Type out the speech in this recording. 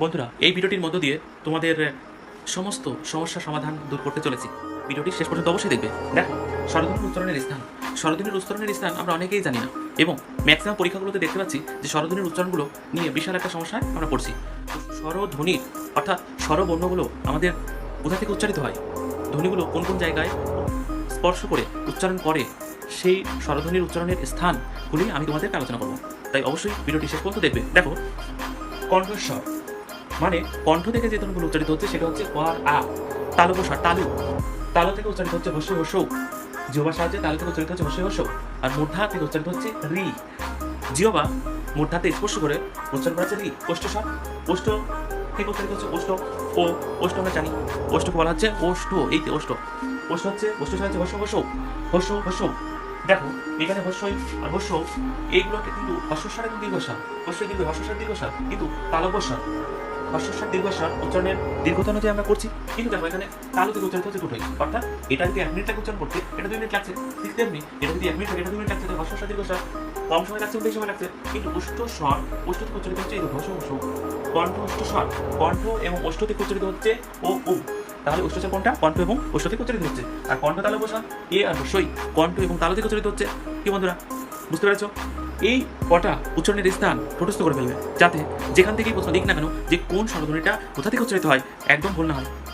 বন্ধুরা, এই ভিডিওটির মধ্য দিয়ে তোমাদের সমস্ত সমস্যার সমাধান দূর করতে চলেছি। ভিডিওটি শেষ পর্যন্ত অবশ্যই দেখবে। দেখো, স্বরধ্বনির উচ্চারণের স্থান। স্বরধ্বনির উচ্চারণের স্থান আমরা অনেকেই জানি না, এবং ম্যাক্সিমাম পরীক্ষাগুলোতে দেখতে পাচ্ছি যে স্বরধ্বনির উচ্চারণগুলো নিয়ে বিশাল একটা সমস্যায় আমরা পড়ছি। তো স্বরধ্বনির অর্থাৎ স্বরবর্ণগুলো আমাদের কোথা থেকে উচ্চারিত হয়, ধ্বনিগুলো কোন কোন জায়গায় স্পর্শ করে উচ্চারণ করে, সেই স্বরধ্বনির উচ্চারণের স্থানগুলি আমি তোমাদেরকে আলোচনা করবো। তাই অবশ্যই ভিডিওটি শেষ পর্যন্ত দেখবে। দেখো, কণ্ঠস্বর মানে কণ্ঠ থেকে যে ধ্বনিগুলো উচ্চারিত হচ্ছে সেটা হচ্ছে আ। তালবস্বর তালু, তালু থেকে উচ্চারিত হচ্ছে হস্য হস্য। জিহ্বার সাহায্যে তালু থেকে উচ্চারিত হচ্ছে হস্য হস্য। আর মূর্ধা থেকে উচ্চারিত হচ্ছে রি। জিহ্বা মূর্ধাতে স্পর্শ করে উচ্চারণ করা হচ্ছে রি। ওষ্ঠস্বর, ওষ্ঠ থেকে উচ্চারিত হচ্ছে ওষ্ঠ। ও ওষ্ঠ আমরা জানি, ওষ্ঠকে বলা হচ্ছে ওষ্ঠ। এই যে ওষ্ঠ, ওষ্ঠ হচ্ছে ওষ্ঠ সাহায্যে হস্য হস্য হস্য হস্য। দেখো, এখানে হস্যই আর হস্য এইগুলোকে কিন্তু হস্যস্বর এবং দীর্ঘস্বর, হস্য দীর্ঘ হস্যস্বর দীর্ঘস্বর, কিন্তু তালব্যস্বর হস্যস্বর দীর্ঘস্বর উচ্চারণের দীর্ঘতা অনুযায়ী আমরা করছি। কিন্তু দেখো, এখানে তালু থেকে উচ্চারিত হচ্ছে দুটোই, অর্থাৎ এটা যদি 1 মিনিট লাগে উচ্চারণ করতে, এটা 2 মিনিট লাগছে। ঠিক তেমনি এটা যদি 1 মিনিট লাগে, এটা 2 মিনিট লাগছে। হস্যস্বর দীর্ঘস্বর কম সময় লাগছে, বেশি সময় লাগছে। কিন্তু ওষ্ঠস্বর, ওষ্ঠ থেকে উচ্চারিত হচ্ছে এই হস্য হস্য। কণ্ঠ ওষ্ঠস্বর, কণ্ঠ এবং ওষ্ঠ থেকে উচ্চারিত হচ্ছে ও উ। তাহলে ওষ্ঠস্বর কোনটা? কণ্ঠ এবং ওষ্ঠ থেকে উচ্চারিত হচ্ছে। আর কণ্ঠ তালব্যস্বর এ আর হস্যই কণ্ঠ এবং তালু থেকে উচ্চারিত হচ্ছে। কি বন্ধুরা, বুঝতে পেরেছো? এই কটা উচ্চারণের স্থান ঠোঁটস্থ করে ফেলবে, যাতে যেখান থেকেই প্রশ্ন দিক না কেন যে কোন স্বরধ্বনিটা কোথা থেকে উচ্চারিত হয় একদম ভুল না হয়।